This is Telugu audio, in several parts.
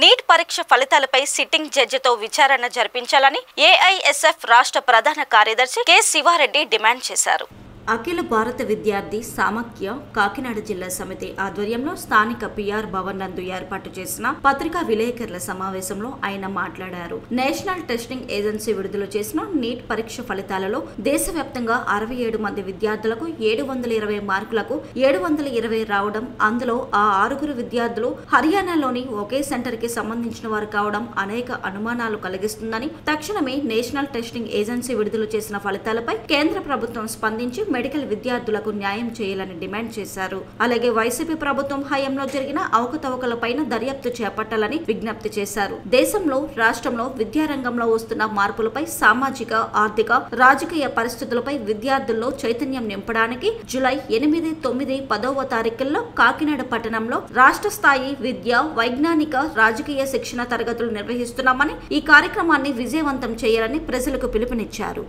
నీట్ పరీక్ష ఫలితాలపై సిట్టింగ్ జడ్జితో విచారణ జరిపించాలని ఏఐఎస్ఎఫ్ రాష్ట్ర ప్రధాన కార్యదర్శి కె శివారెడ్డి డిమాండ్ చేశారు. అఖిల భారత విద్యార్థి సమాఖ్య కాకినాడ జిల్లా సమితి ఆధ్వర్యంలో స్థానిక పిఆర్ భవన్ నందు ఏర్పాటు చేసిన పత్రికా విలేకరుల సమావేశంలో ఆయన మాట్లాడారు. నేషనల్ టెస్టింగ్ ఏజెన్సీ విడుదల చేసిన నీట్ పరీక్ష ఫలితాలలో దేశవ్యాప్తంగా 67 మంది విద్యార్థులకు 720 మార్కులకు 720 రావడం, అందులో ఆ 6 విద్యార్థులు హర్యానాలోని ఒకే సెంటర్ కి సంబంధించిన వారు కావడం అనేక అనుమానాలు కలిగిస్తుందని, తక్షణమే నేషనల్ టెస్టింగ్ ఏజెన్సీ విడుదల చేసిన ఫలితాలపై కేంద్ర ప్రభుత్వం స్పందించి మెడికల్ విద్యార్థులకు న్యాయం చేయాలని డిమాండ్ చేశారు. అలాగే వైసీపీ ప్రభుత్వం హయాంలో జరిగిన అవకతవకలపైన దర్యాప్తు చేపట్టాలని విజ్ఞప్తి చేశారు. దేశంలో, రాష్ట్రంలో విద్యారంగంలో వస్తున్న మార్పులపై, సామాజిక, ఆర్థిక, రాజకీయ పరిస్థితులపై విద్యార్థుల్లో చైతన్యం నింపడానికి జూలై 8, 9, 10వ తారీఖుల్లో కాకినాడ పట్టణంలో రాష్ట్ర స్థాయి విద్య, వైజ్ఞానిక, రాజకీయ శిక్షణ తరగతులు నిర్వహిస్తున్నామని, ఈ కార్యక్రమాన్ని విజయవంతం చేయాలని ప్రజలకు పిలుపునిచ్చారు.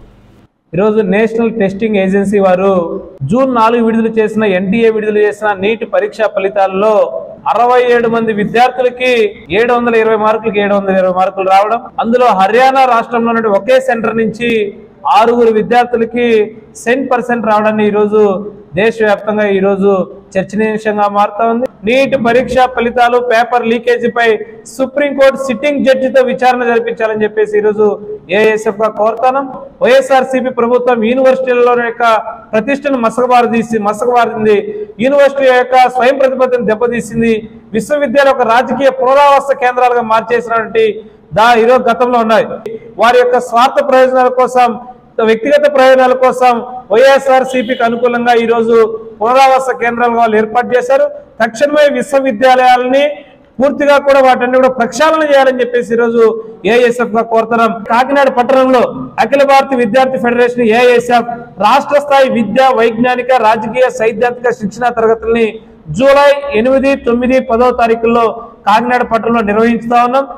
ఈరోజు నేషనల్ టెస్టింగ్ ఏజెన్సీ వారు జూన్ 4 విడుదల చేసిన ఎన్టీఏ విడుదల చేసిన నీట్ పరీక్షా ఫలితాల్లో 67 మంది విద్యార్థులకి 720 మార్కులకి 720 మార్కులు రావడం, అందులో హర్యానా రాష్ట్రంలో ఒకే సెంటర్ నుంచి 6 విద్యార్థులకి 100% రావడాన్ని ఈరోజు దేశవ్యాప్తంగా ఈరోజు చర్చనీయాంశంగా మారుతా ఉంది. నీట్ పరీక్ష ఫలితాలు పేపర్ లీకేజీపై సుప్రీంకోర్టు సిట్టింగ్ జడ్జితో విచారణ జరిపించాలని చెప్పేసి ఈరోజు ఏఐఎస్ఎఫ్ గా కోరుతున్నాం. వైఎస్ఆర్సీపీ ప్రభుత్వం యూనివర్సిటీలలో యొక్క ప్రతిష్టను మసకబారింది, యూనివర్సిటీ యొక్క స్వయం ప్రతిపత్తిని దెబ్బతీసింది, విశ్వవిద్యాలయ ఒక రాజకీయ పునరావాస కేంద్రాలుగా మార్చేసినటువంటి ఈరోజు గతంలో ఉన్నాయి. వారి యొక్క స్వార్థ ప్రయోజనాల కోసం, వ్యక్తిగత ప్రయోజనాల కోసం వైఎస్ఆర్సీపీకి అనుకూలంగా ఈరోజు పునరావాస కేంద్రాలుగా వాళ్ళు ఏర్పాటు చేశారు. తక్షణమే విశ్వవిద్యాలయాలని పూర్తిగా కూడా వాటిని కూడా ప్రక్షాళన చేయాలని చెప్పేసి ఈరోజు ఏఐఎస్ఎఫ్ గా కోరుతున్నాం. కాకినాడ పట్టణంలో అఖిల భారత విద్యార్థి ఫెడరేషన్ ఏఐఎస్ఎఫ్ రాష్ట్ర స్థాయి విద్య, వైజ్ఞానిక, రాజకీయ, సైద్ధాంతిక శిక్షణ తరగతుల్ని జూలై 8, 9, 10వ తారీఖుల్లో కాకినాడ పట్టణంలో నిర్వహిస్తా ఉన్నాం.